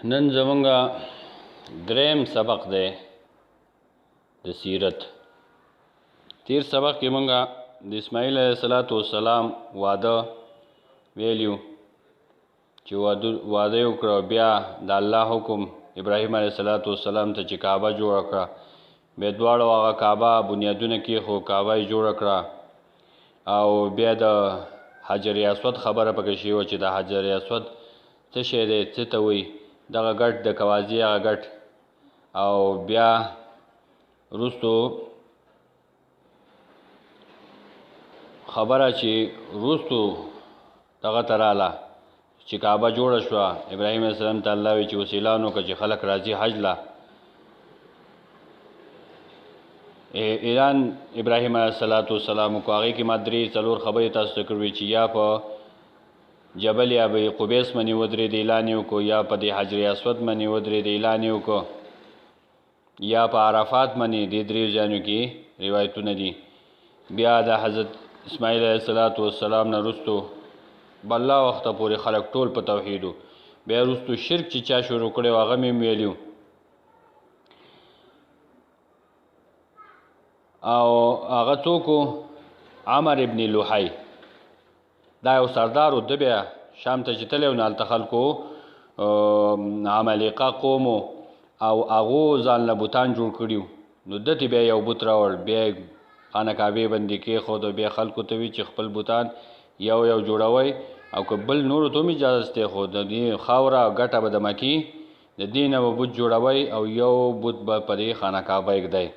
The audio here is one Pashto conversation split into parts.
نن زمونږه دریم سبق دی د سیرت. تیر سبق کې مونږه د اسماعیل علیه السلام واده ویلیو چې واده یې وکړه، بیا د الله حکم ابراهیم علیه السلام ته چې کعبه جوړه کړه، بیا دواړو هغه کعبه بنیادونه کېښو، کعبه یې جوړه کړه، او بیا د حجر اسود خبره پکې شوې وه چې د حجر اسود څه شی دی، څه ته وایي، دغه ګټ د کوازي هغه ګټ. او بیا وروستو خبره چې وروستو دغه ته راله چې کعبه جوړه شوه، ابراهیم علیه السلام ته الله وایي چې اوس اعلان وکړه چې خلک راځي حج له. اعلان ابراهیم علیه السلام وکړو، هغې کې ما څلور خبرې تاسو ته کړې چې یا په جبل ابي قبیس منی ودرېد اعلان یې وکړو، یا په دې حجر اسود منی ودرېد اعلان یې وکړو، یا په عرفات منی. دې دریو ځایونو کې روایتونه دي. بیا د حضرت اسماعیل علیه السلام نه وروستو بله وخته پورې خلک ټول په توحید و. بیا وروستو شرک چې چا شروع کړی و هغه مې ویلي، او هغه څوک و؟ عمر ابن لوحی، دا یو سردار و. د بیا شام ته چې تللی و نو هلته خلکو عمالقه قوم او هغو ځان له بوتان جوړ کړي وو، نو ده ته بیا یو بوت راوړ، بیا یې خانه کعبې باندې کېښود، بیا خلکو ته وي چې خپل بوتان یو یو جوړوئ، او که بل نورو ته هم اجازه شته، خو د دې خاوره ګټه به د مکې د دې نه به بوت جوړوئ او یو بوت به په دې خانه کعبه ږدئ.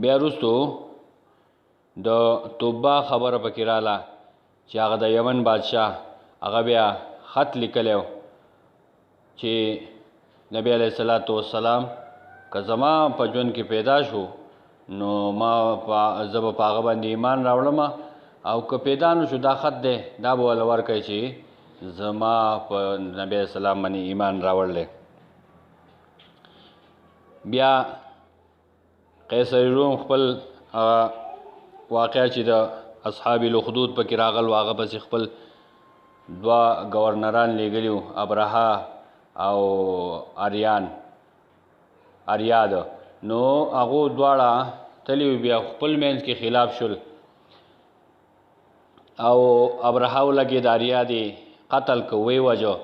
بیا وروستو د توبه خبره پکې راله چې هغه د یمن بادشاه هغه بیا خط لیکلی و چې نبی علیه السلام که زما په ژوند کې پیدا شو نو زه به په هغه باندې ایمان راوړم، او که پیدا نه شو دا خط دی، دا به وله ورکوي چې زما په نبی علیه السلام باندې ایمان راوړلی. بیا قیصر روم خپل واقعه چې د اصحاب الاخدود پکې راغلو، هغه پسې خپل دوه گورنران لیږلي وو، ابرهه او اریاد، نو هغو دواړه تللي وو، بیا خپل منځ کې خلاف شول، او ابرهه ولګېد، اریاد یې قتل که ویې وجه.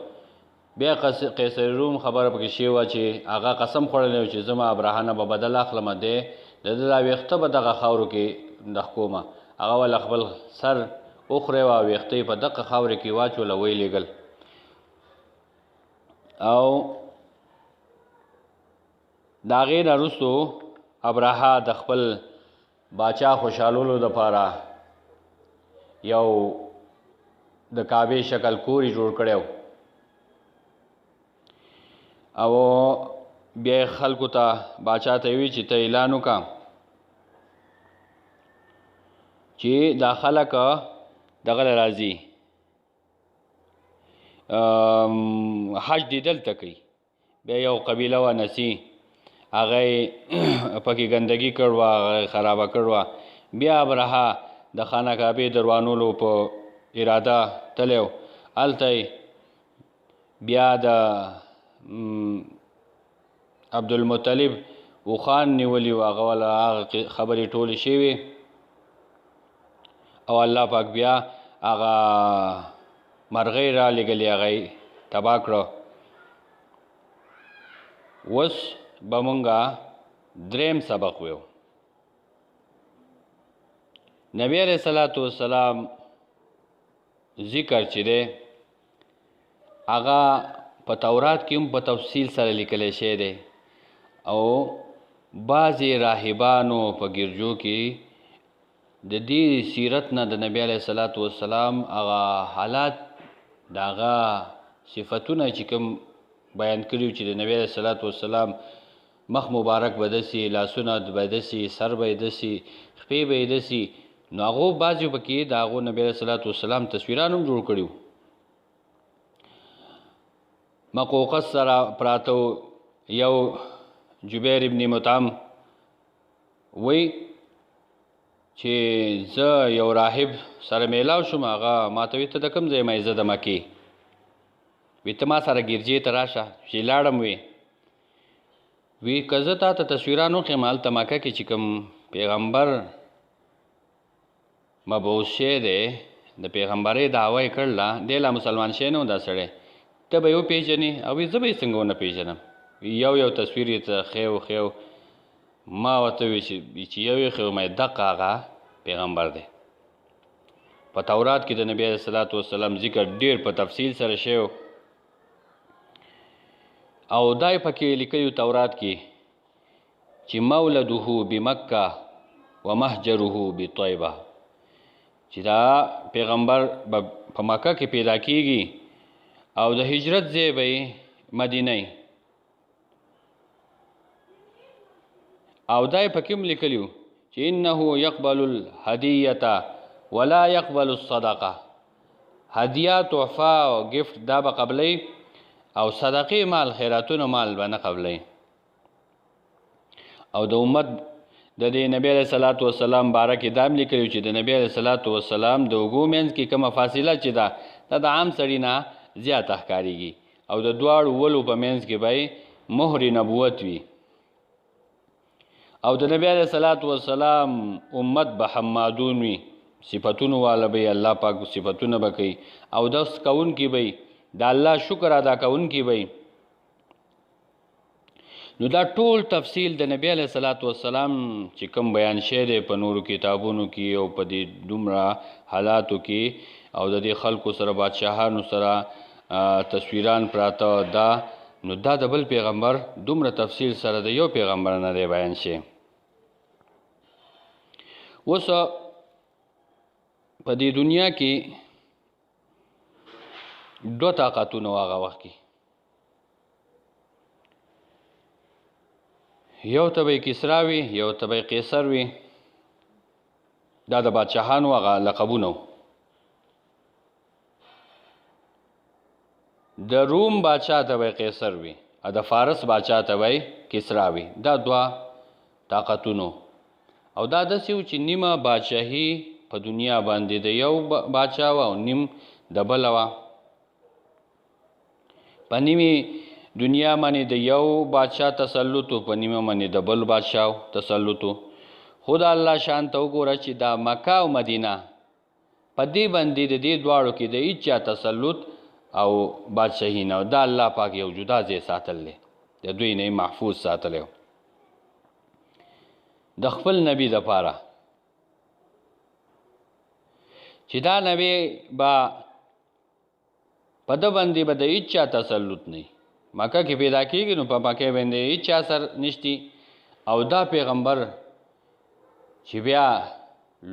بیا قیصر روم خبره پکې شوې وه چې هغه قسم خوړلی و چې زه به ابرهه نه به بدل اخلم، دی د ده دا ویښته به دغه خاورو کې دښکومه. هغه ول خپل سر وخوری و او ویښته یې په دغه خاورې کې واچول او ویې لېږل. او د هغې نه وروستو ابرهه د خپل باچا خوشحالولو دپاره یو د کعبې شکل کور یې جوړ کړی و، او بیا یې خلکو ته باچا ته یې وي چې ته اعلان وکړه چې دا خلک دغه له راځي حج دې دلته کوي. بیا یو قبیله وه نسی، هغه یې پکې ګندګي کړ وه، هغه یې خرابه کړ وه. بیا ابرهه د خانه کعبې دروانولو په اراده تللی و، هلته یې بیا د عبدالمطلب اوښان نیولي وو، هغه وله هغه خبرې ټولې شوې، او الله پاک بیا هغه مرغۍ را لېږلې، هغه یې تباه کړه. اوس به مونږه دریم سبق ویو. نبی علیه السلام ذکر چې دی هغه په تورات کې هم په تفصیل سره لیکلی شوی دی، او بعضې راهبانو په ګرجو کې د دې سیرت نه د نبی علیه السلام هغه حالات، د هغه صفتونه چې کوم بیان کړي چې د نبی علیه السلام مخ مبارک به داسې، لاسونه به داسې، سر به یې داسې، خپې به یې داسې، نو هغو بعضې پکې د هغو نبی علیه السلام تصویران هم جوړ کړي وو. مقوقس سره پراته و. یو جبیر ابن مطعم وی چې زه یو راهب سره میلاو شوم، هغه ما ته وایي ته د کوم ځای یم؟ زه د مکې. وی ته ما سره ګرجې ته راشه. چې لاړم وی که زه تا ته تصویران وښیم هلته مکه کې چې کوم پیغمبر مبعوث شوی دی د پیغمبرۍ دعوه یې کړله دی لا مسلمان شوی نه و دا سړی ته به یې وپېژنې او زه به یې څنګه ونه پېژنم. یو تصویر یې ته ښیو ما ورته وی چې یو یې ښیو ما دقه هغه پیغمبر دی. په تورات کې د نبی علیه صلات وسلام ذکر ډېر په تفصیل سره شوی او دا یې پکې لیکلي تورات کې چې مولده بمکه و مهجره بطیبه چې دا پیغمبر په مکه کې پیدا کیږي او د هجرت ځای به مدینه او دا یې پکې هم لیکلي چې انه یقبل الهدیه ولا یقبل الصدقه. هدیه تحفه او گفت دا به قبلی او صدقې مال خیراتونو مال به نه قبلی. او د امت د دې نبی علیه صلات وسلام باره کې دا هم لیکلي چې د نبی علیه صلات وسلام د اوږو منځ کې کومه فاصله چې ده دا د عام سړي نه زیاته ښکارېږي او د دواړو ولو په منځ کې به مهر نبوت وي. او د نبی علیه صلات وسلام امت به حمادون وي صفتونو والا به الله پاک صفتونه به کوي او دس کوونکي به د الله شکر ادا کوونکي به. نو دا ټول تفصیل د نبی علیه صلات وسلام چې کوم بیان شوی دی په نورو کتابونو کې او په دې دومره حالاتو کې او د دې خلکو سره بادشاهانو سره تصویران پراته دا نو دا د بل پیغمبر دومره تفصیل سره د یو پیغمبر نه دی بیان شي. اوس په دې دنیا کې دو طاقتونه هغه وخت کې یو ته به کسرا وي یو ته به قیصر وي. دا د بادشاهانو هغه لقبونه و. د روم بادشاه ته به قیصر وي او د فارس بادشاه ته به کسرا وي. دا دوه طاقتونه او دا داسې و چې نیمه بادشاهي په دنیا باندې د یو بادشاه و او نیم د بله وه. په نیمې دنیا باندې د یو بادشاه تسلط و په نیمه باندې د بل بادشاه تسلط و. خو د الله شان ته وګوره چې دا مکه او مدینه په دې باندې د دې دواړو کې د هیچ چا تسلط او بادشاهي نه و. دا الله پاک یو جدا ځای ساتلی د دوی نه محفوظ ساتلی و د خپل نبي دپاره چې دا نبی به په ده باندې به د هیچ چا تسلط نه مکه کې پیدا کېږي نو په مکه باندې هیچ چا سر نشتی او دا پیغمبر چې بیا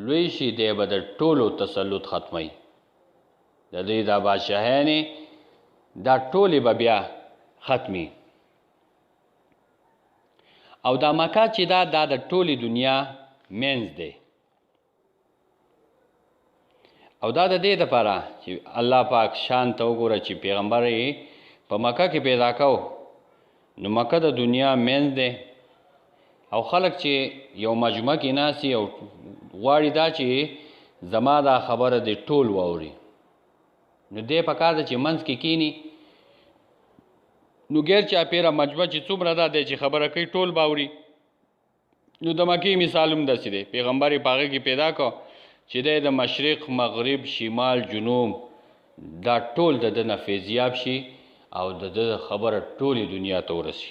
لوی شي دی به د ټولو تسلط ختمی. د دې دا بادشاهانې دا ټولې به بیا ختمي او دا مکه چې دا د ټولې دنیا منځ دی او دا د دې دپاره چې الله پاک شان ته وګوره چې پیغمبر یې په مکه کې پیدا کو نو مکه د دنیا منځ دی او خلک چې یو مجمع کې ناسي او غواړي دا چې زما دا خبره د ټول واوري نو دې پکار ده چې منځ کې کینی نو غیر چاپیره مجمع چې څومره ده دی چې خبره کوي ټول باوري. نو د مکې مثال هم داسې دی پیغمبر یې په هغه کې پیدا کو چې دی د مشرق مغرب شمال جنوب دا ټول د ده نه فیضیاب شي او د ده خبره ټولې دنیا ته ورسي.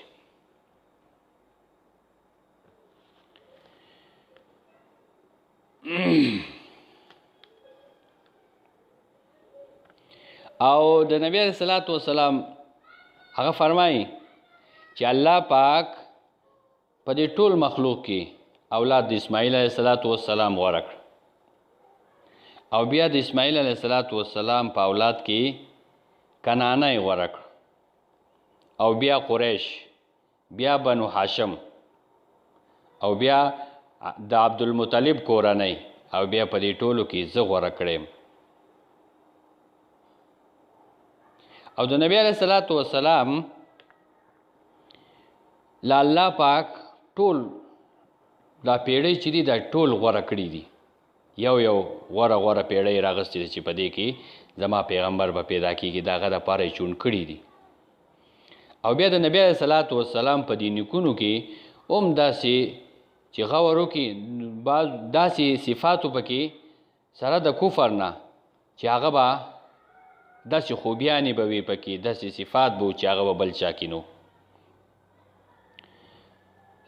او د نبی علیه صلات وسلام هغه فرمایي چې الله پاک په دې ټول مخلوق کې اولاد د اسماعیل علیه صلات وسلام غوره کړ او بیا د اسماعیل علیه صلات وسلام په اولاد کې کنانه یې غوره کړ او بیا قریش بیا بنو هاشم او بیا د عبدالمطلب کورنۍ او بیا په دې ټولو کې زه غوره کړم. او د نبی علیه صلات وسلام لا الله پاک ټول دا پیړۍ چې دي دا ټول غوره کړي دي یو غوره پیړۍ راغستې ده چې په دې کې زما پیغمبر به پیدا کېږي، د هغه دپاره یې چون کړي دي. او بیا د نبی علیه صلات وسلام په دې نیکونو کې هم داسې چې غور وکړي بعض داسې صفاتو پکې سره د کفر نه چې هغه به داسې خوبیانې به وي پکې، داسې صفات به و چې هغه به بل چا کې نو.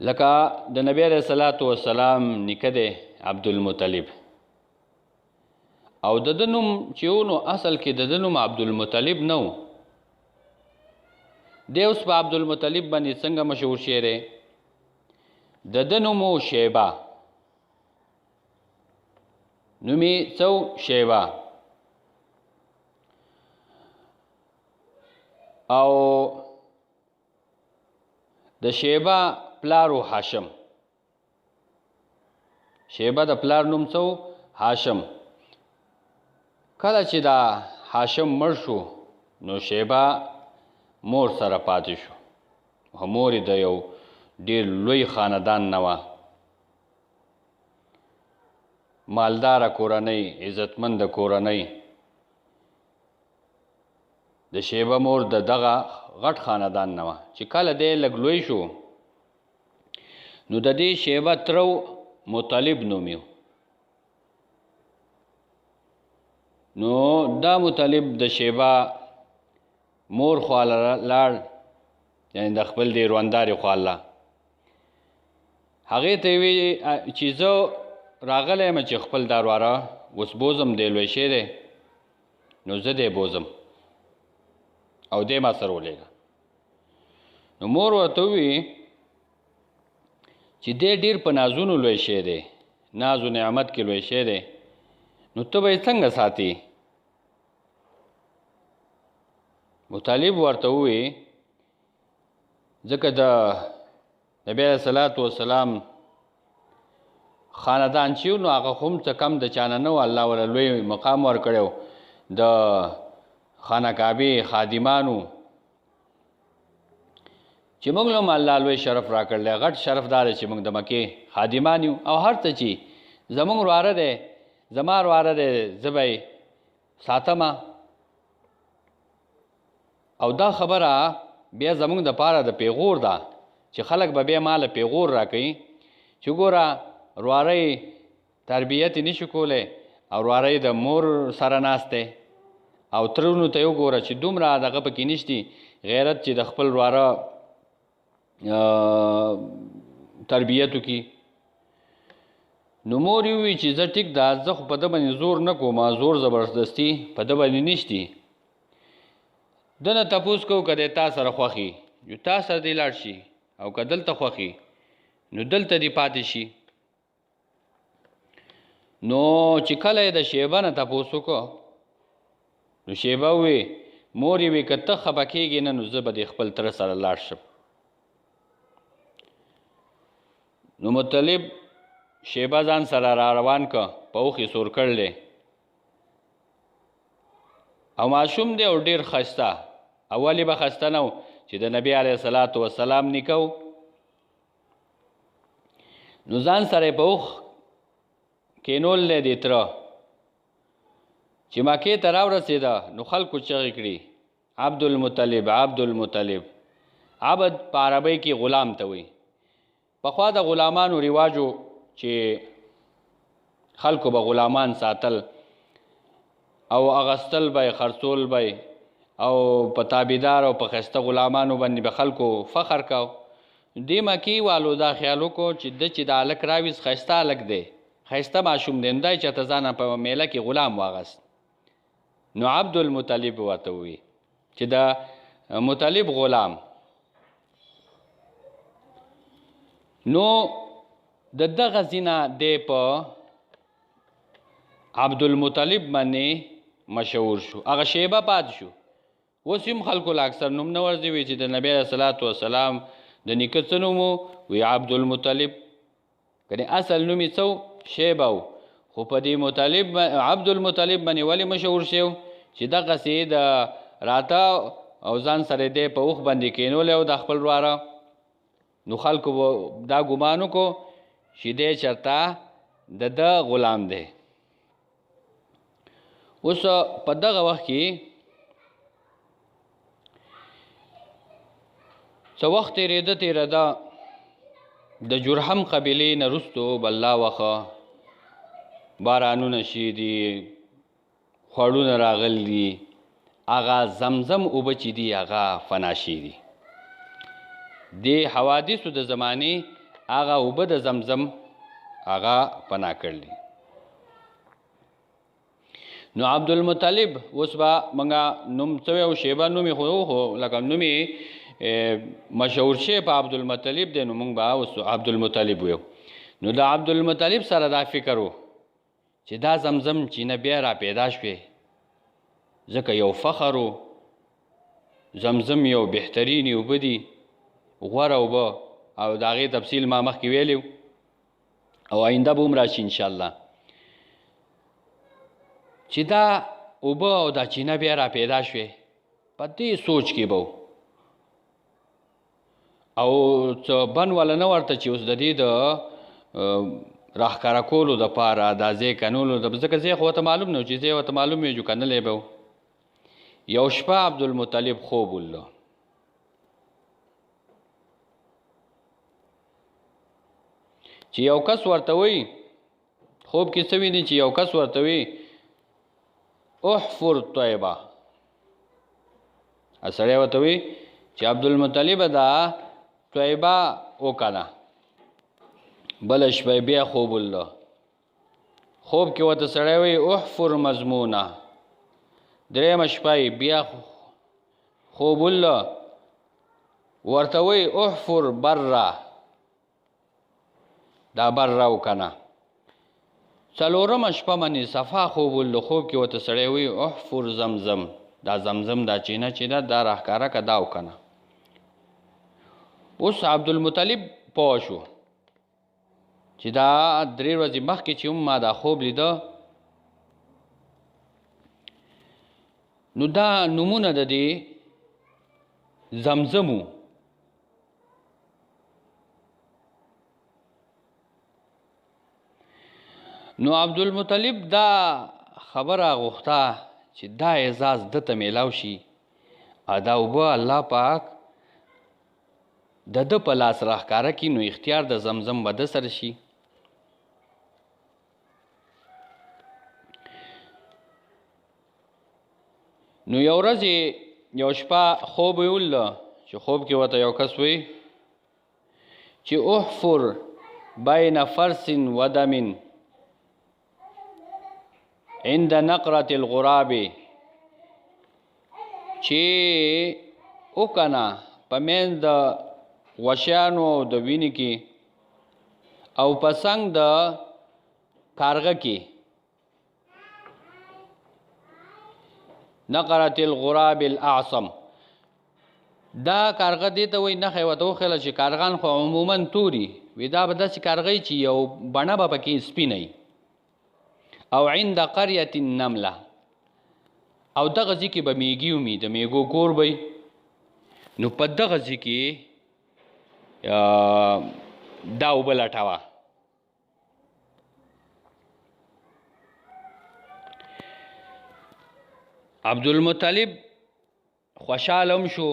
لکه د نبی علیه صلات وسلام نیکه دی عبدالمطلب، او د ده نوم چې و نو اصل کې د ده نوم عبدالمطلب نه و. دی اوس په عبدالمطلب باندې څنګه مشهور شوی دی؟ د ده نوم و شیبه، نوم یې څه و؟ شیبه. او د شیبه پلار و هاشم. شیبه د پلار نوم څه و؟ هاشم. کله چې دا هاشم مړ شو نو شیبه مور سره پاتې شو. مور یې د یو ډېر لوی خاندان نه وه، مالداره کورنۍ، عزتمند کورنۍ. د شیبه مور د دغه غټ خاندان نه وه. چې کله دی لږ لوی شو نو د دې شیبه تره مطلب نوم و. نو دا مطلب د شیبه مور خواله لاړ، یعنې د خپل دې روندارې خواله. هغې ته یې وی چې زه راغلی یم چې خپل دا وروره اوس بوزم، دی لوی شوی دی نو زه دی بوزم او دی ما سره ولېږه. نو مور ورته ووي چې دی ډېر په نازونو لوی شوی دی، ناز و نعمت کې لوی شوی دی، نو ته به یې څنګه ساتې؟ مطلب ورته ووي ځکه د نبی علیه صلات وسلام خاندان چې و نو هغه خو هم څه کم د چا نه نه و، الله ورله لوی مقام ورکړی و. د خانه کعبې خادمانو چې موږ له هم الله لوی شرف راکړلی، غټ شرف دا دی چې موږ د مکې خادمان یو. او هر څه چې زموږ وروره دی، زما وروره دی، زه به یې ساتمه. او دا خبره بیا زموږ دپاره د پیغور ده چې خلک به بیا ماله پیغور راکوي چې ګوره وروره یې تربیت یې نشي کولی او وروره یې د مور سره ناست دی، او ترونو ته یې وګوره چې دومره دغه پکې نشتي غیرت چې د خپل وروره تربیت وکړي. نو مور یې ووایي چې زه ټیک ده، زه خو په ده باندې زور نه کوم، زور زبردستي په ده باندې نشتي. ده نه تپوس کوو که دی تا سره خوښ وي نو تا سره دې لاړ شي، او که دلته خوښ وي نو دلته دې پاتې شي. نو چې کله یې د شیبه نه تپوس وکړو نو شیبه ووی مور یې وی که ته خفه کېږې نه نو زه به د خپل تره سره لاړ شم. نو مطلب شیبه ځان سره را روان که په اوښ یې سور کړلی، او ماشوم دی او ډېر ښایسته. اول یې به ښایسته نه و چې د نبي علیه صلات وسلام نیکه و. نو ځان سره یې په اوښ کېنولی دی تره. چې مکې ته راورسېده نو خلکو چغې کړي عبدالمطلب عبدالمطلب. عبد په عربۍ کې غلام ته وایي. پخوا د غلامانو رواجو چې خلکو به غلامان ساتل او اغستل به خرڅول به او په تابعدار او په ښایسته غلامانو باندې به خلکو فخر کو. دې مکې والو دا خیال وکړو چې د چې د هلک راویست ښایسته هلک دی، ښایسته ماشوم دی، نو دا یې چېرته ځانه په میله کې غلام واغست. نو عبدالمطلب ورته ووي چې د مطلب غلام. نو د دغه ځینه دی په عبدالمطلب باندې مشهور شو، هغه شیبه پاتې شو. اوس هم خلکو له اکثر نوم نه ورځي وي چې د نبي علیه صلات وسلام د نیکه څه نوم و؟ وی عبدالمطلب. کنې اصل نوم یې څه شیبه و، خو په دې مطلب عبدالمطلب باندې ولې مشهور شو چې دغسې د راته او ځان سره دی په اوښ باندې کېنولی و د خپل وروره. نو خلکو دا ګمان وکړو چې دی چېرته د ده غلام دی. اوس په دغه وخت کې څه وخت تېرېده د جرهم قبیلې نه وروستو بله وخه بارانونه شي دي خوړونه راغلي دي هغه زمزم اوبه چې دي هغه فنا شي دي د حوادثو د زمانې هغه اوبه د زمزم هغه فنا کړلي نو عبدالمطلب اوس به موږ نوم څه ویو شیبه نوم یې خو لکه نوم یې مشهور شی په عبدالمطلب دی نو موږ به اوس عبدالمطلب ویو نو د عبدالمطلب سره دا فکر و چې دا زمزم چې نه بیا را پیدا شوې ځکه یو فخر و زمزم یو بهترینې اوبه دي غوره اوبه او د هغې تفصیل ما مخکې ویلی او آینده به هم راشي انشاءالله چې دا اوبه او دا چینه بیا را پیدا شوې په دې سوچ کې به او څه بن والا نه ورته چې اوس د دې د راښکاره کولو دپاره دا ځای کنولو ځکه ځای خو ورته معلوم نه و چې ځای ورته معلوم وي جو کنلی به یو شپه عبدالمطلب خوب وله چې یو کس ورته وی خوب کې څه ویني چې یو کس ورته وی احفر طیبه سړی ورته وی چې عبدالمطلب دا طیبه وکنه بله شپه بیا خوب وله خوب کې ورته سړی وی احفر مضمونه درېیمه شپه بیا خوب وله ورته وی احفر بره دا بره وکنه څلورمه شپه باندې صفا خوب وله خوب کې ورته سړی وی احفر زمزم دا زمزم دا چینه چې ده دا راښکاره که دا وکنه اوس عبدالمطلب پوه شو چې دا 3 ورځې مخکې چې ما دا خوب لیده نو دا نومونه د دې زمزمو نو عبدالمطلب دا خبره غوښته چې دا اعزاز دته میلاو شي دا اوبه الله پاک د ده په لاس راښکاره کړي نو اختیار د زمزم به ده سره شي نو یو ورځ یو شپه خوب یې وله چې خوب کې ورته یو کس وی چې احفر بین فرس و دم عند نقرة الغراب چې وکنه په منځ د غوښیانو او د وینې کې او په څنګ د کارغه کې نقرة الغراب الاعصم دا کارغه دې ته وایي نښه یې ورته وښیله چې کارغان خو عموما توري وي دا به داسې کارغه چې یو بڼه به پکې سپینه او عند قرية النمله او دغه ځای کې به میږي ومي د میږو کور به نو په دغه ځای کې دا اوبه لټوه عبدالمطلب خوشحاله هم شو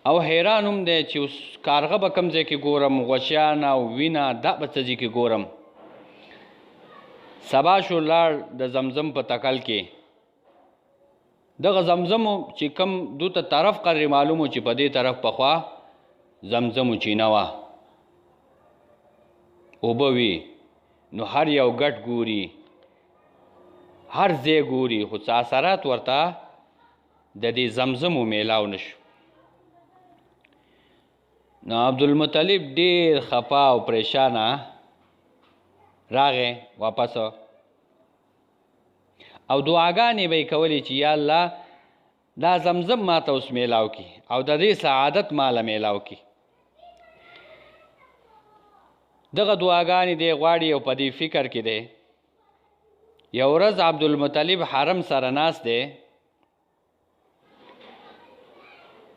او حیران هم دی چې اوس کارغه به کوم ځای کې ګورم غوښیان او وینه دا به څه ځای کې ګورم سبا شو لاړ د زمزم په تکل کې دغه زمزم چې کم دو ته طرف قدر معلوم و چې په دې طرف پخوا زمزم چینه وه اوبه وي نو هر یو ګټ ګوري هر ځای ګوري خو څه اثرات ورته د دې زمزمو میلاو نشو نو عبدالمطلب ډیر خفا او پریشانه راغی واپس او دعاګانې به یې کولې چې یا الله دا زمزم ما ته اوس میلاو کړي او د دې سعادت ماله میلاو کړي دغه دعاګانې دی غواړي او په دې فکر کې دی یو ورځ عبدالمطلب حرم سره ناست دی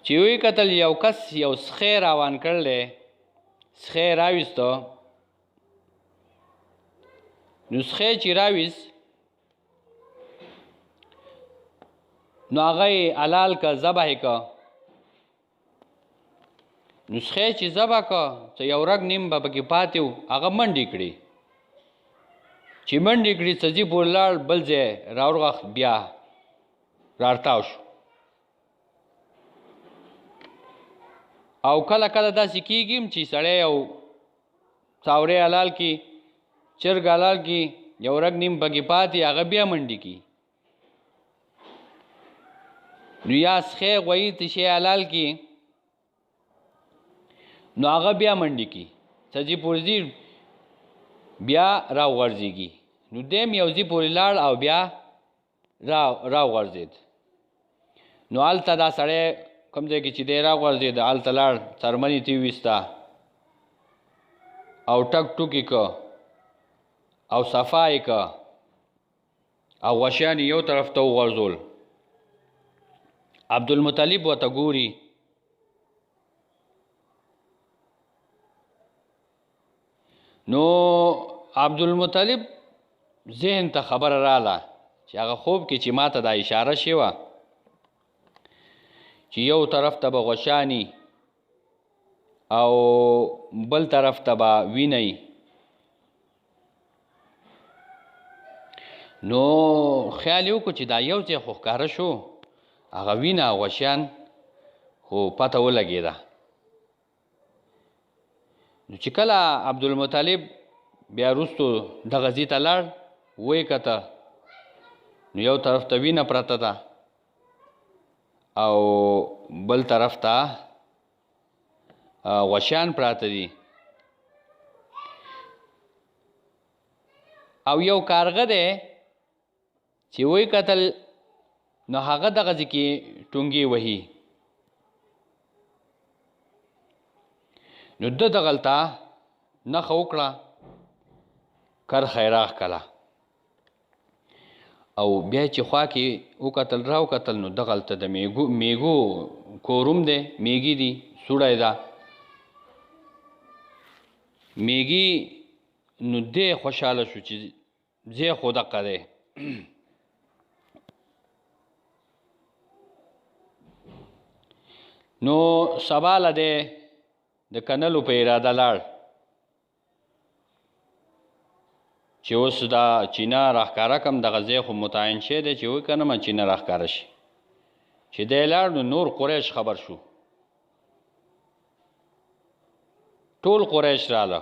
چې وی کتل یو کس یو سخی روان کړلی سخی راویسته نسخه چې راویست نو هغه یې حلال که ذبح که. نسخه چې ذبح که څه یو رګ نیم به پکې پاتې و هغه منډې کړې. چې منډې کړې سزي پورې لاړ بل ځای راورغښت بیا رارتاو شو. او کله کله داسې کېږي چې سړی یو څاورې حلال کړي چرګ حلال کړي یو رګ نیم پکې پاتې هغه بیا منډې کړي. نو یا سخی غویي څه شی حلال کړي نو هغه بیا منډې کړي سجي پورې ځي بیا راوغورځېږي. نو دیم یو ځي پورې لاړ او بیا راوغورځېد. نو هلته دا سړی کوم ځای کې چې دی راوغورځېد هلته لاړ څرمنې ته وویسته او ټک ټوکې که او صفا یې که او غوښیان یې یو طرف ته وغورځول. عبدالمطلب ورته ګوري نو عبدالمطلب ذهن ته خبره راله چې هغه خوب کې چې ماته دا اشاره شوه چې یو طرف ته به غوښاني او بل طرف ته به وینئ. نو خیال یې وکړو چې دا یو ځای خو ښکاره شو هغه وینه او غوښیان خو پته ولګېده. نو چې کله عبدالمطلب بیا وروستو دغه ځای ته لاړ ویې کته نو یو طرف ته وینه پرته ده او بل طرف ته غوښیان پراته دي او یو کارغه دی چې ویې کتل نو هغه دغه ځای کې ټونګې وهي. نو ده دغلته نښه وکړه کرښه یې راښکله او بیا چې خوا کې وکتل راوکتل نو دغلته د میږو کورم دی میږي دي سوړی ده میږي. نو دی خوشحاله شو چې ځای خو دقه دی. نو سباله دی د کنلو په اراده لاړ چې اوس دا چینه راښکاره کړم دغه ځای خو متعین شی دی چې وایي که نه ما چینه راښکاره شي. چې دی لاړ نو نور قریش خبر شو ټول قریش راله.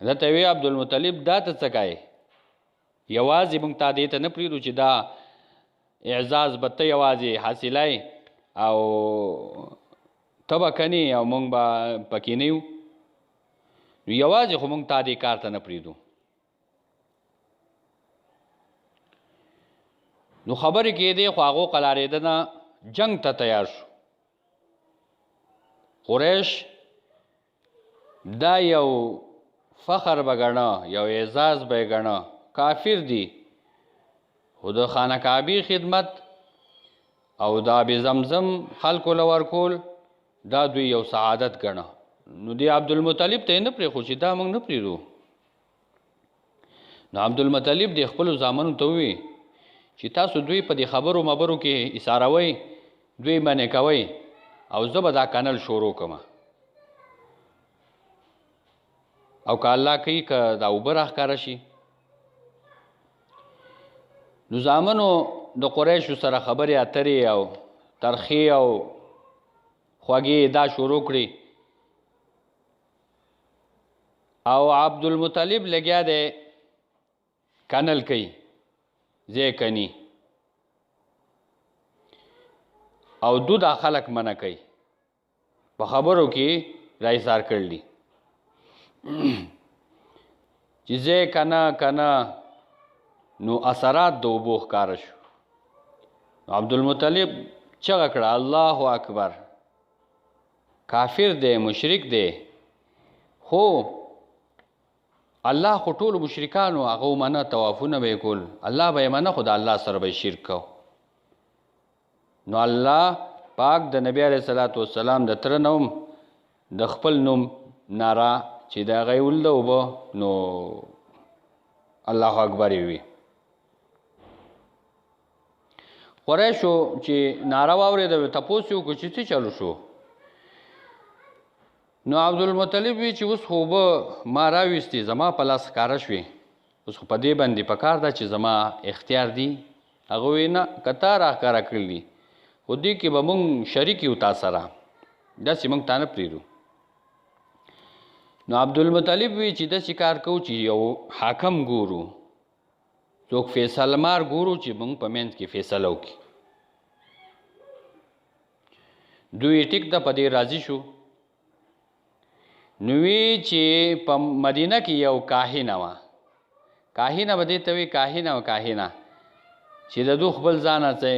ده ته وی عبدالمطلب دا ته څه کوې یوازې موږ تا دې ته نه پرېږدو چې دا اعزاز به ته یوازې حاصلی او ته به کنې او موږ به پکې نه یو نو یوازې خو موږ تا دې کار ته نه پرېږدو. نو خبرې کېدې خو هغو قلارېده نه جنګ ته تیار شو. قریش دا یو فخر به ګڼه یو اعزاز به یې ګڼه کافر دي خو د خانه کعبې خدمت او د آب زمزم خلکو له ورکول دا دوی یو سعادت ګڼه. نو دی عبدالمطلب ته یې نه پرېښود چې دا موږ نه پرېږدو. نو عبدالمطلب د خپلو زامنو ته ووی چې تاسو دوی په دې خبرو مبرو کې ایساروئ دوی منې کوئ او زه به دا کنل شروع کړم او که الله کوي که دا اوبه راښکاره شي. نو زامنو د قریشو سره خبرې اترې او ترخې او خوږې دا شروع کړي او عبدالمطلب لګیا دی کنل کوي ځای کني او دو دا خلک منع کوي په خبرو کې رایسار کړلی چې ځای کنه کنه نو اثرات د اوبو ښکاره شو. عبدالمطلب چغه کړه الله اکبر کافر دی مشرک دی خو الله خو ټولو مشرکانو هغه ومنه طوافونه به یې کول الله به یې منه خو د الله سره به یې شرک کو. نو الله پاک د نبی علیه صلات وسلام د تره نوم د خپل نوم ناره چې د هغه یې ولده اوبه نو الله اکبر وي. قریشو چې ناره واورېده تپوس یې وکړو چې څه چلو شو. نو عبدالمطلب وی چې اوس خو به ما راویستې زما په لاس ښکاره شوې، اوس خو په دې باندې پکار ده چې زما اختیار دي. هغه وی نه که تا راښکاره کړي دي خو دې کې به مونږ شریک یو تا سره، داسې مونږ تا نه پرېږدو. نو عبدالمطلب وی چې داسې کار کوو چې یو حاکم ګورو، څوک فیصله مار ګورو چې مونږ په منځ کې فیصله وکړي. دوی ټیک ده په دې راضي شو. نو وی چې په مدینه کې یو کاهنه وه، کاهنه به دې ته وي کاهنه او کاهنه چې د دو خپل ځانه څه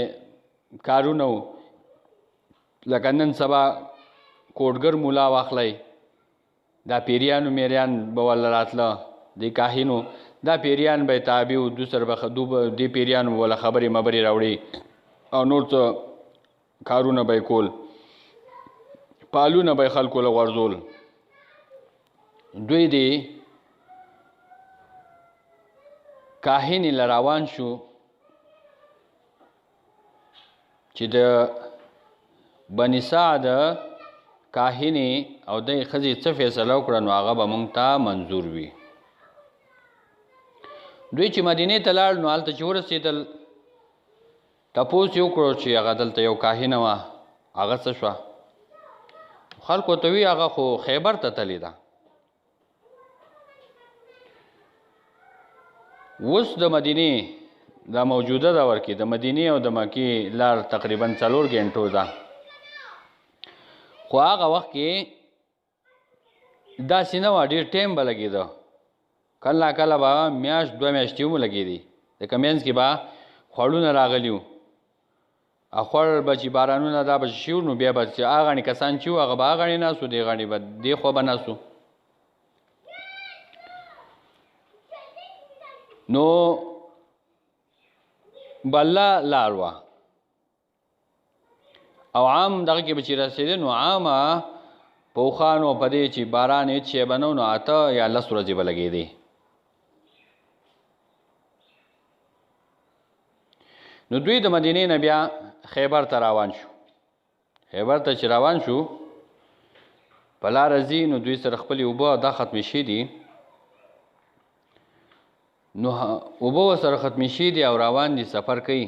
کارونه و، لکه نن سبا کوټګر مولا واخلی، دا پیریانو میریان به وله راتله دې کاهنو، دا پیریان به یې تابع و، دو سره به دې پیریانو به وله خبرې مبرې راوړي او نور څه کارونه به یې کول، پالونه به یې خلکو له غورځول. دوی دی کاهنې له روان شو چې د بني سعد کاهنې او د ښځې څه فیصله وکړه نو هغه به مونږ ته منظور وي. دوی چې مدینې ته لاړ نو هلته چې ورسېدل تپوس یې وکړو چې هغه دلته یو کاهنه وه هغه څه شوه. خلکو ته وی هغه خو خیبر ته تلې ده. اوس د مدینې دا موجوده دور کې د مدینې او د مکې لار تقریبا 4 غنټو ده، خو هغه وخت کې داسې نه وه، ډېر ټایم به لګېده، کله کله به میاشت 2 میاشتې هم لګېدې، ځکه منځ کې به خوړونه راغلي وو او خوړ به چې بارانونه دا به شي نو بیا به چې هغه غڼې کسان چې وو هغه به هغه غڼې ناست وو، دې غڼې به دې خوا به ناست وو. نو بله لار وه او عام دغه کې به چې رسېده نو عامه په اوښانو په دې چې باران هېڅ شی به نه نو 8 یا 10 ورځې به لګېدې. نو دوی د مدینې نه بیا خیبر ته روان شو. خیبر ته چې روان شو په لاره ځي نو دوی سره خپلې اوبه دا ختمې شوي دي، نو اوبه ورسره ختمې شوي دي او روان دي سفر کوي.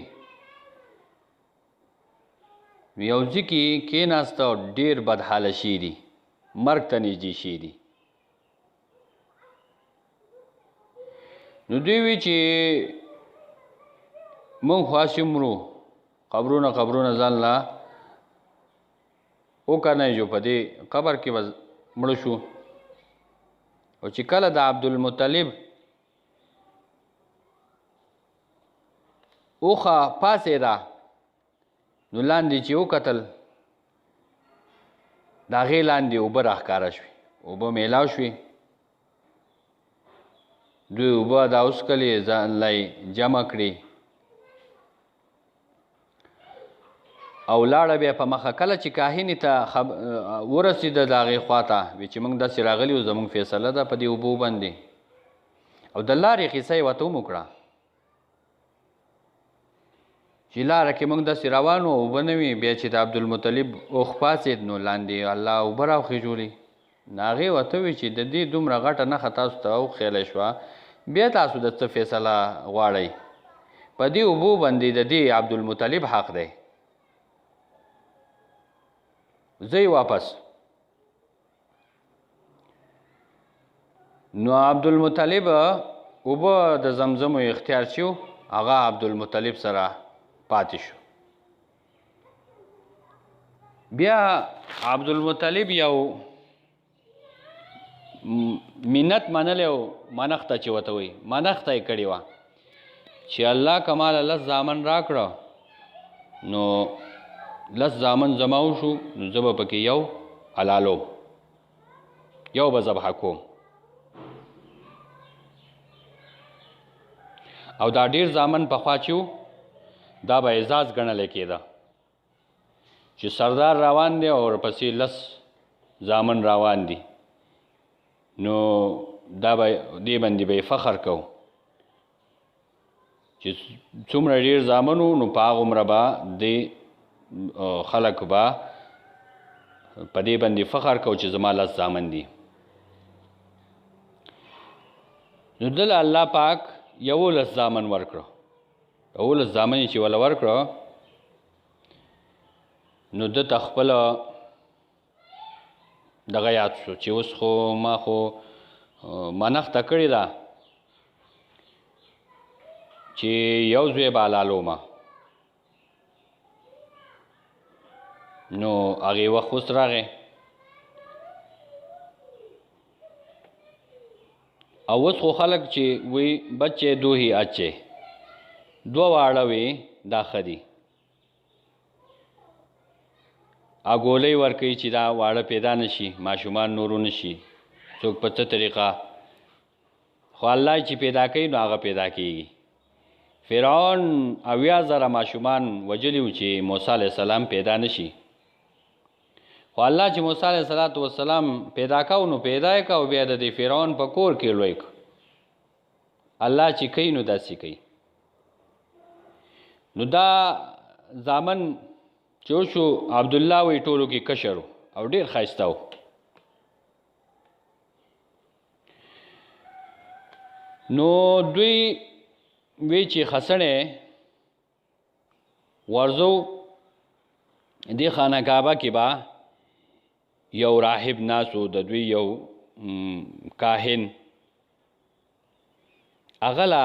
یو ځای کې کېناسته او ډېر بدحاله شوي دي، مرګ ته نږدې شوي دي. نو دوی وی چې مونږ خاصې مرو، قبرونه ځان له وکنی جو په دې قبر کې به مړه شو. او چې کله د عبدالمطلب اوښه پاڅېده نو لاندې چې وکتل د هغې لاندې اوبه راښکاره شوې، اوبه میلاو شوې. دوی اوبه دا وڅښلې، ځان له جمع کړې او لاړه بیا په مخه. کله چې کاهنې ته ورسېده د هغې خوا ته وی چې موږ داسې راغلي یو، زموږ فیصله ده په دې اوبو باندې. او د لارې قصه یې ورته هم وکړه چې لاره کې موږ داسې روان وو اوبه نه وي، بیا چې د عبدالمطلب اوښ پاڅېد نو لاندې الله اوبه راوخېژولې. نو هغې ورته وی چې د دې دومره غټه نښه تاسو ته وخېلی شوه، بیا تاسو د څه فیصله غواړئ؟ په دې اوبو باندې د دې عبدالمطلب حق دی، ځئ واپس. نو عبدالمطلب اوبه د زمزمو اختیار شو، هغه عبدالمطلب سره پاتې شو. بیا عبدالمطلب یو منت منلی او منښته چې ورته وایي منښته یې کړې وه چې الله که ماله 10 زامن راکړه نو 10 زامن زما وشو نو زه به پکې یو حلالوم، یو به ذبحه کوم. او دا ډېر زامن پخوا چې و دا به اعزاز ګڼلی کېده چې سردار روان دی او ورپسې 10 زامن روان دي، نو دا به دې باندې به یې فخر کو. چې څومره ډېر زامن وو نو په هغومره به دې خلک به په دې باندې فخر کو چې زما 10 زامن دي. نو دله الله پاک 11 زامن ورکړو. 11 زامن چې ولا ورکړو نو دته خپل دغه یاد شو چې اوس خو ما خو منښته کړې ده چې یو زوی به حلالومه. نو هغې وخت اوس راغی او اوس خو خلک چې وی بچې دو هی اچې 2 واړه وي دا ښه دي. اګولۍ ورکوي چې دا واړه پیدا نشي ماشومان نورو نشي څوک په څه طریقه خو الله چې پیدا کوي نو هغه پیدا کیږي. فرعون 80,000 ماشومان وجلی و چې موسی علیه السلام پیدا نشي خو الله چې موسی علیه السلام پیدا کاو نو پیدا یې کاو بیا د فرعون په کور کې لوی کړ. الله چې کوي نو داسې کوي. نو دا زامن چې شو عبدالله وی ټولو کې کشر او ډېر ښایسته و. نو دوی وی چې خسنې ورځو دې خانه کعبه کې به یو راهب ناسو د دوی یو کاهن اغلا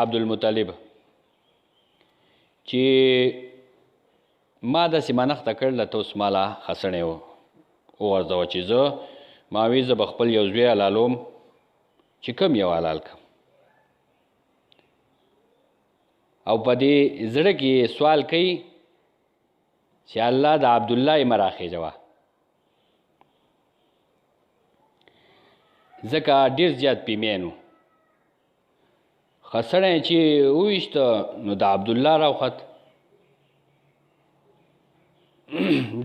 عبدالمطلب چې ما داسې منښته کړله ته اوس ماله خسنې وورځوه چې زه ما وی زه به خپل یو زوی حلالوم چې کوم یو حلال کړم. او په دې زړه کې سوال کوي چې الله د عبدالله یې مه راخېژوه ځکه ډېر زیات پیمین و. خسنی چې وویشته نو د عبدالله راوخت.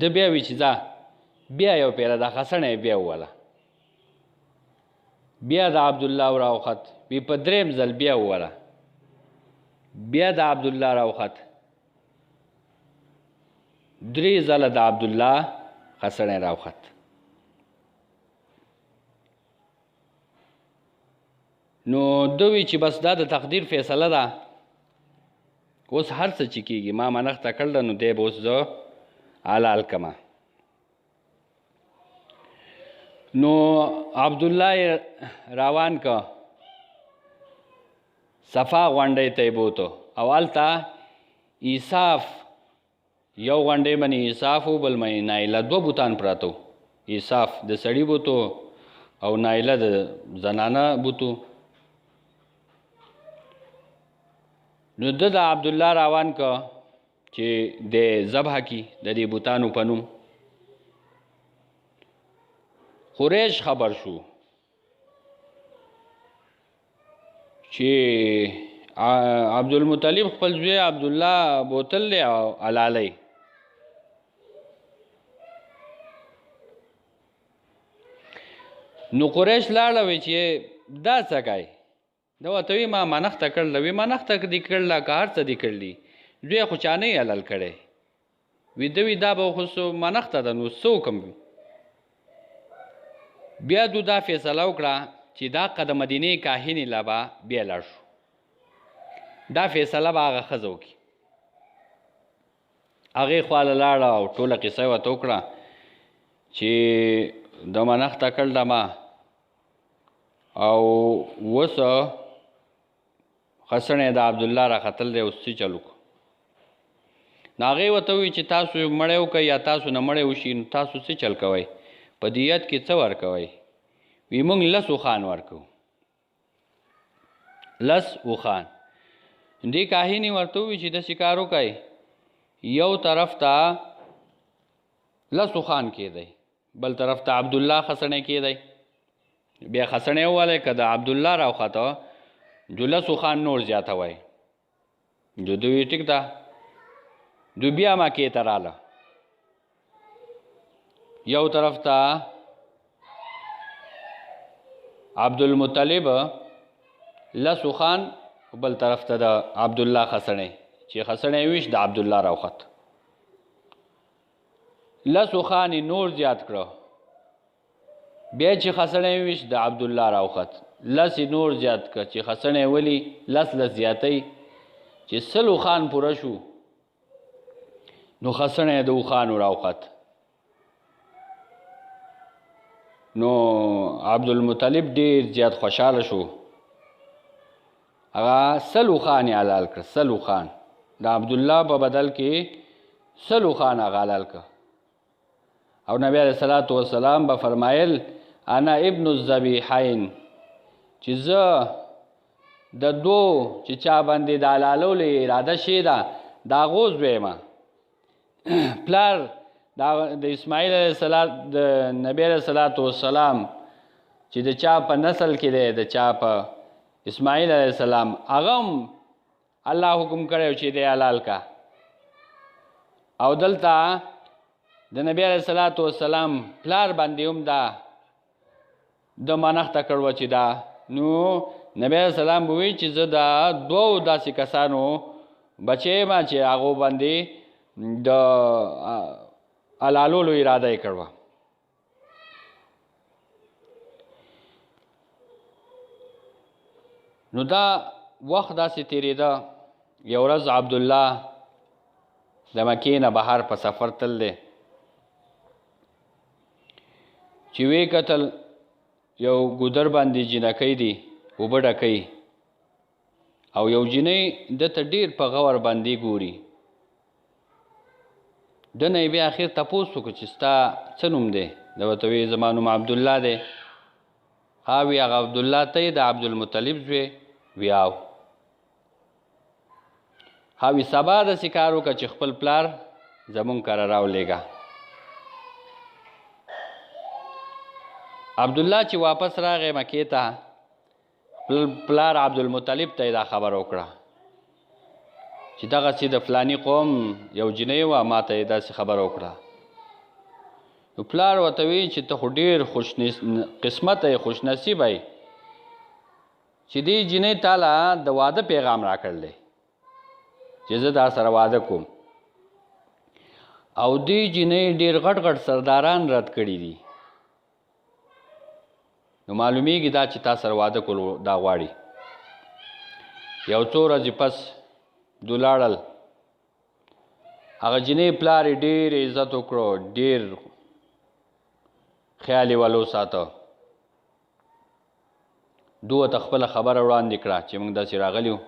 ده بیا وی چې ځه بیا یو پیره د خسنی بیا ووله بیا د عبدالله راوخت وی په 3م ځل بیا ووله بیا د عبدالله راوخت 3 ځله د عبدالله خسنی راوخت. نو دوی چې بس دا د تقدیر فیصله ده اوس هر څه چې کېږي ما منښته کړله نو دی به اوس زه حلال کمه. نو عبدالله روان که صفا غونډۍ ته یې بوتو او هلته عیساف یو غونډۍ باندې عیساف و بل باندې نایله 2 بوتان پراته و. عیساف د سړي بوتو او نایله د زنانه بوتو. نو ده د عبدالله روان که چې د ذبح کی د دې بوتانو په نوم. قریش خبر شو چې عبدالمطلب خپل زوی عبدالله بوتل دی او حلالی. نو قریش لاړه وی چې دا څه کوي دا ورته وی ما منښته کړله وی منښته دې کړله که هر څه دې کړلي زوی خو چا نه یې حلال کړی وی ده وی دا به خو منښته ده نو څه وکړم. بیا دو دا فیصله وکړه چې دا که د مدینې کاهنې له به بیا لاړ شو دا فیصله به هغه ښځه وکړي. هغې خواله لاړه او ټوله قصه یې ورته وکړه چې د منښته کړله ما او اوس خسنی د عبدالله راختل دی اوس څه چل وکړو. نو هغې ورته ووایي چې تاسو مړی وکړئ یا تاسو نه مړی وشي نو تاسو څه چل کوئ په دیت کې څه ورکوئ وی موږ 10 اوښان ورکوو 10 اوښان. دې کاهنې ورته ووایي چې داسې کار وکئ یو طرف ته 10 اوښان کېدی بل طرف ته عبدالله خسنی کېدی. بیا خسنی وویلی که د عبدالله راوخته 10 اوښان نور زیاتوئ. جو دوی ټیک ده دو بیا مکې ته راله یو طرف ته عبدالمطلب لسو خان بل طرف ته د عبدالله خسنې چې خسنې ویش د عبدالله راوخت لسو خان نور زیات کړو بیا چې خسنې ویش د عبدالله راوخت لس نور زیات کړ چې خسنې ولی لس زیاتې چې سلو خان پوره شو نو خسنې د خان راوخت نو عبدالمطلب ډیر زیات خوشاله شو هغه سلو خان حلال کړ سلو خان د عبدالله په بدل کې سلو خان حلال کړ او نبی علیہ الصلوۃ والسلام به فرمایل انا ابن الذبیحین چې زه د دو چې چا باندې د حلالولو اراده شي دا غوز ویمه پلار د اسماعیل علیه السلام د نبی علیه الصلوۃ والسلام چې د چا په نسل کې دی د چا په اسماعیل علیه السلام هغه الله حکم کړی چې دی حلال کا او دلته د نبی علیه الصلوۃ والسلام پلار باندې هم دا د منښته کړو چې دا نو نبی علیه السلام وی چې زه دا دوو داسې کسانو بچی ما چې هغو باندې د حلالولو اراده یې کړوه نو دا وخت داسې تېرېده یو ورځ عبدالله د مکې نه بهر په سفر تل دی چې وی کتل یو ګودر باندې جنکۍ دي اوبه ډکوي او یو جنۍ دته ډېر په غور باندې ګوري د نه یې بیا اخر تپوس وکړو چې ستا څه نوم دی ده ورته وایي زما نوم عبدالله دی وی هغه عبدالله ته یې د عبدالمطلب زوی ویاو وی سبا داسې کار وکړه چې خپل پلار زمونږ کره راولېږه عبدالله چې واپس راغی مکې ته پلار عبدالمطلب ته دا خبر وکړه چې دغسې د فلاني قوم یو جنۍ وه ما ته یې داسې خبره وکړه نو پلار ورته وایي چې ته خو ډېر قسمته یې خوش نصیبه یې چې دې جنۍ تاله د واده پیغام راکړلی چې زه دا سره واده کوم او دې جنۍ ډېر غټ غټ سرداران رد کړي دي نو معلومیږي دا چې تا سره واده کولو دا غواړي یو څو ورځې پس دوی لاړل هغه جنۍ پلار یې ډېر عزت وکړو ډېر خیال یې ولو ساته دوی ورته خپله خبره وړاندې کړه چې موږ داسې راغلي وو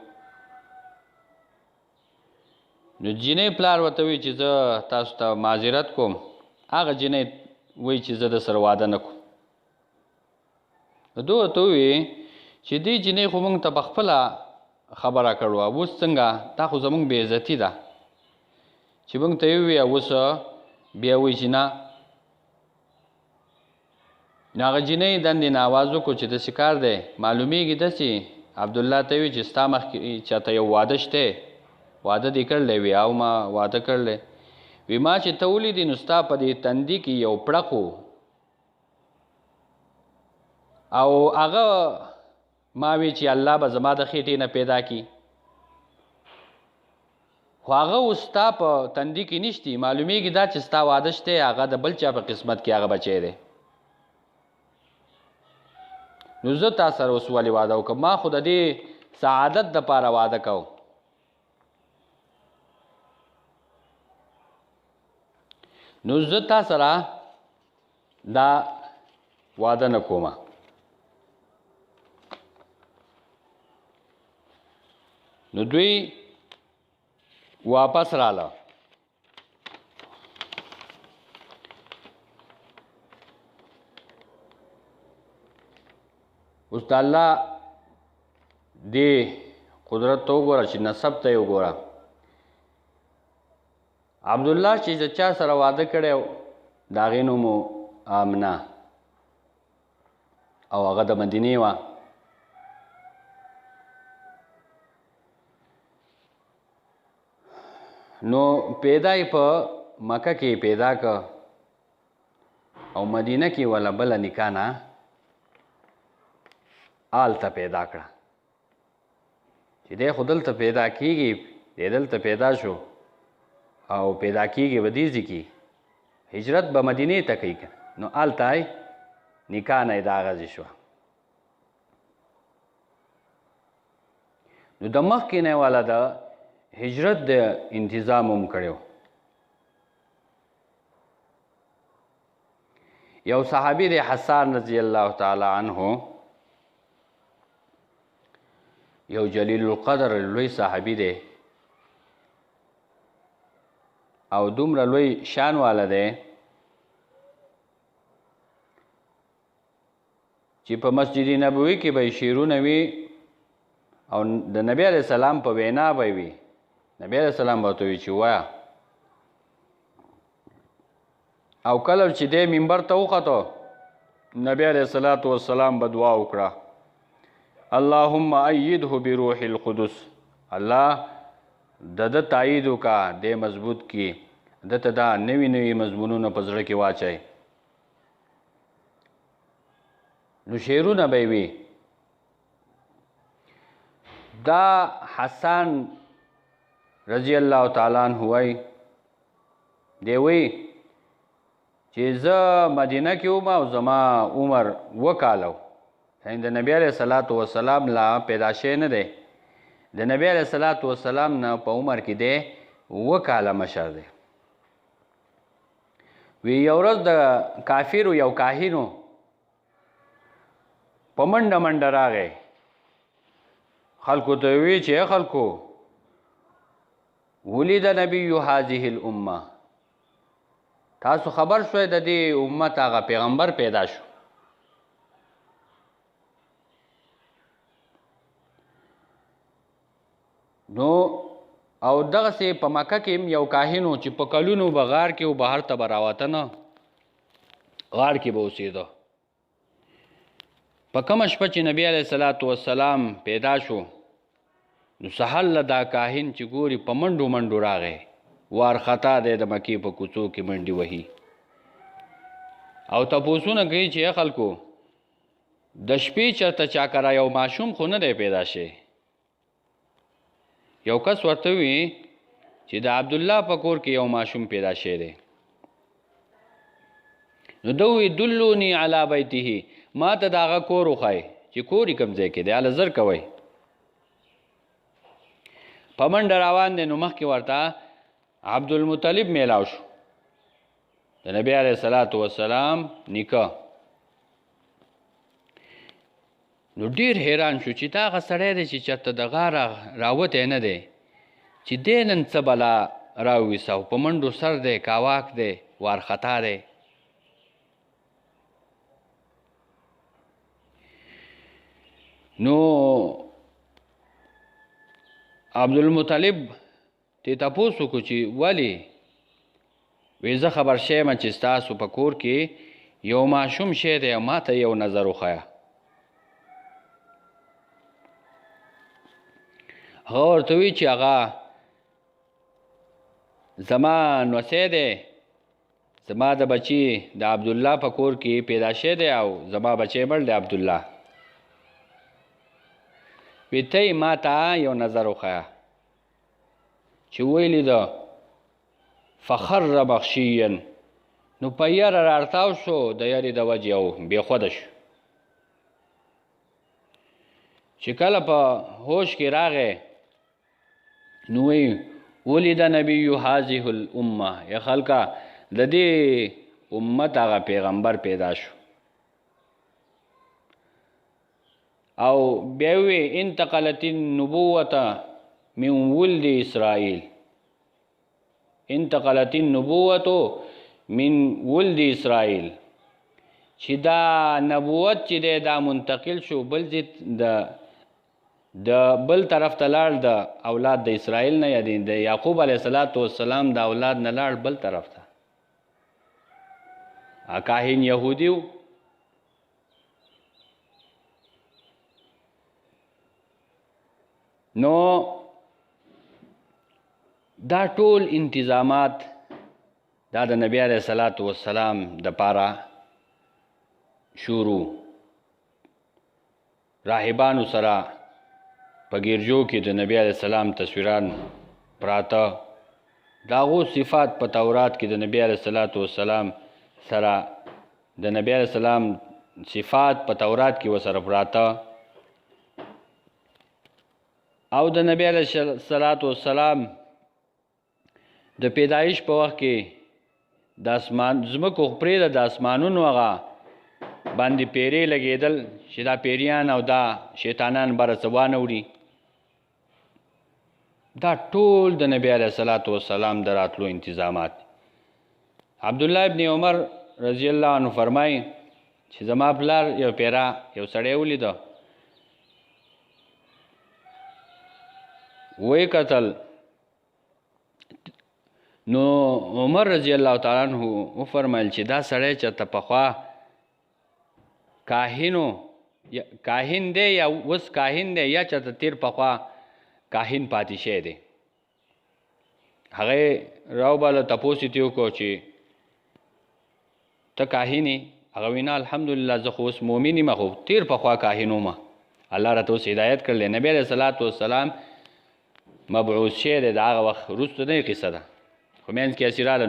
نو جنۍ پلار ورته وایي چې زه تاسو ته معذرت کوم هغه جنۍ وایي چې زه د سره واده نه کوم دوی ورته ووایي چې دې جنۍ خو موږ ته پخپله خبره کړو اوس څنګه دا خو زموږ بې عزتي ده چې موږ ته یې ووایه اوس بیا وایي چې نه نو هغه جنۍ دندې نه آواز وکړو چې داسې کار دی معلومیږي داسې عبدالله ته وایي چې ستا مخکې چاته یو واده شته واده دې کړلی وي او ما واده کړلی وی ما چې ته ولیدې نو ستا په دې تندي کې یو پړق و او هغه ما وی چې الله به زما د خېټې نه پیدا کړي خو هغه اوس ستا په تندي کې نشتي معلومیږي دا چې ستا واده شته هغه د بل چا په قسمت کې هغه بچی دی نو زه تا سره اوس ولې واده وکړم ما خو د دې سعادت دپاره واده کو نو زه تا سره دا واده نه کومه نو دوی واپس راله اوس د الله دې قدرت ته وګوره چې نسب ته یې وګوره عبدالله چې د چا سره واده کړی د هغې نوم آمنه او هغه د مدینې وه نو پیدا یې په مکه کې پیدا که او مدینه کې ولا بله نکاح نه آلته پیدا کړه چې دی خو دلته پیدا کېږي دی دلته پیدا شو او پیدا کېږي به دې ځای کې هجرت به مدینې ته کوي که نو هلته یې نکاح نه یې دا غځې شوه نو د مخکې نه والا د هجرت د انتظام هم کړی یو صحابي دی حسان رضی الله تعالی عنه یو جلیل القدر لوی صحابي دی او دومره لوی شان والا دی چې په مسجد نبوي کې به شعرونه وي او د نبی علیہ السلام په وینا به وي نبی علیہ السلام به ورته وي چې وایه او کله چې دی منبر ته وخته نبی علیہ السلام به دعا وکړه اللهم ایده بروح القدس الله د تایید وکا د مضبوط کی دته دا نوی نوی مضمونونه په زړه کې واچي نو شعرونه به وي دا حسان رضی الله تعالی عنہ وای دی وی چې زه مدینه کې وم او زما عمر 2 کالو د نبی علیہ الصلوۃ والسلام لا پیدا شوی نه دی د نبی علیہ الصلوۃ والسلام نه په عمر کې دی 2 کاله مشر دی وی یو ورځ د کافرو یو کاهینو په منډه منډه راغی خلکو ته وی چې خلکو ولید نبی هذه الامه تاسو خبر شوي د دې امت هغه پیغمبر پیدا شو نو او دغسې په مکه کې یو کاهن چې په کلونو به غار کې و بهر ته به راوته نه غار کې به اوسېده په کومه شپه چې نبی علیه الصلاة والسلام پیدا شو نو سهل دا کاهن چې ګوري په منډو منډو راغی وارخطا دی د مکې په کوڅو کې منډې وهي او تپوسونه کوي چې خلکو د شپې چېرته چا کره یو ماشوم خو نه دی پیدا شي یو کس ورته وي چې د عبدالله په کور کې یو ماشوم پیدا شوی دی نو ده وی دلونی علی بیته ما ته د هغه کور وښایي چې کور یې کوم ځای کې دی هله زر کوئ په منډه روان دی نو مخکې ورته عبدالمطلب میلاو شو د نبی علیه الصلاة والسلام نیکه نو ډیر حیران شو چې دا هغه سړی دی چې چېرته د غاره راوتی نه دی چې دی نن څه بلا راوویسه او په منډو سر دی کاواک دی وارخطا دی نو عبدالمطلب ته تپوس وکړو چې ولې وی زه خبر شویم چې ستاسو په کور کې یو ماشوم شی دی او ما ته یو نظر وښیه هغه ورته وی چې هغه زما نوسی دی زما د بچي د عبدالله په کور کې پیدا شوی دی او زما بچی مړ دی عبدالله وی ته یې ما ته یو نظر وښیه چې ویلې ده فخر مغشیا نو په یره رارتاو شو د یرې د وجې او بېخوده شو چې کله په هوش کې راغی نو وی ولید نبی هذه الامه یا خلکه د دې امت هغه پیغمبر پیدا شو او بیا وی انتقلت النبوة من ولد اسرائیل انتقلت النبوة من ولد اسرائیل چې دا نبوت چې دی دا منتقل شو بل د بل طرف ته لاړ د اولاد د اسرائیل نه یا د یعقوب علیه السلام د اولاد نه لاړ بل طرف ته کاهن یهودي و نو دا ټول انتظامات دا د نبی علیه الصلاة والسلام د پاره شروع راهبانو سره په ګیرجو کې د نبی علیه السلام تصویران پراته، د هغو صفات په تورات کې د نبی علیه السلام سره د نبی علیه السلام صفات په تورات کې ورسره پراته، او د نبی علیه السلام د پیدایش په وخت کې د اسمان ځمکو پرېږده د اسمانونو هغه باندې پیرې لګېدل چې دا پیریان او دا شیطانان بره څه وانه وړي. دا ټول د نبی علیه السلام د راتلو انتظامات. عبدالله ابن عمر رضی الله عنه فرمایي چې زما پلار یو پیرا یو سړی ولیده، وی کتل، نو عمر رضی الله تعالی عنہ وفرمایل چې دا سړی چېرته پخوا کاهن دی یا اوس کاهن دی یا چېرته تیر پخوا کاهن پاتې شوی دی. هغه راوباله تپوس یې ترې وکړو چې ته کاهن یې؟ هغه وینا الحمدلله زه خو اوس مؤمن یم، خو تیر پخوا کاهن وم، الله راته اوس هدایت کړلی. نبی علیه السلام مبعوث شوی دی، د هغه وخت وروسته نه قصه ده، خو منځ کې هسې راله.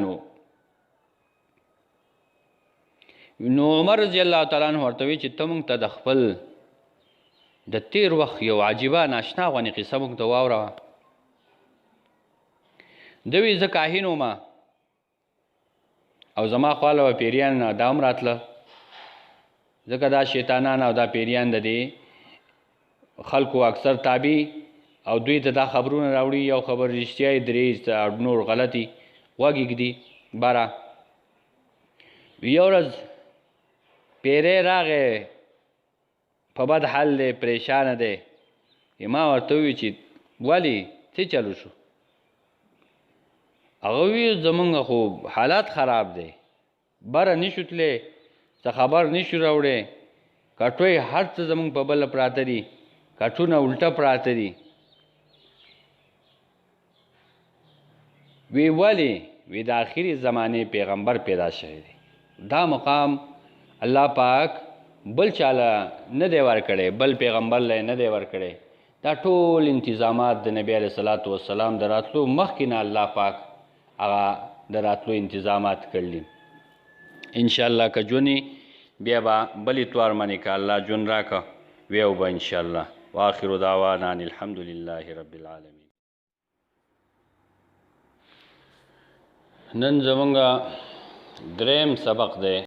نو عمر رضی الله تعالی عنہ ورته وی چې ته مونږ ته د خپل د تیر وخت یو عجیبه ناشنا غوندې قصه مونږ ته واوروه. ده وی زه کاهن وم او زما خواله به پیریان دا هم راتله، ځکه دا شیطانان او دا پیریان د دې خلکو اکثر تابع او دوی ته دا خبرونه راوړي، یو خبر رښتیا یې درې نور غلطي غوږ ږدي باره. یو ورځ پیری راغی په بد حال دی، پریشانه دی. ما ورته وویل چې ولې څه چلو شو؟ هغه وویل زمونږ خو حالات خراب دی، بره نشو تللی، څه خبر نشو راوړی، کټوۍ هر څه زمونږ په بله پراته دي، کټونه الټه پراته دي. وی ولې؟ وی د آخري زمانې پیغمبر پیدا شوی دی، دا مقام الله پاک بل چاله نه دی ورکړی، بل پیغمبر لی نه دی ورکړی. دا ټول انتظامات د نبی علیه السلام د راتلو مخکې نه الله پاک هغه د راتلو انتظامات کړلي. انشاءالله که ژوندې بیا به بل اتوار منې که الله ژوند راکړه ویو به انشاءالله. واخر دعوانا ان الحمد لله رب العالمین. نن زمونږ دریم سبق دی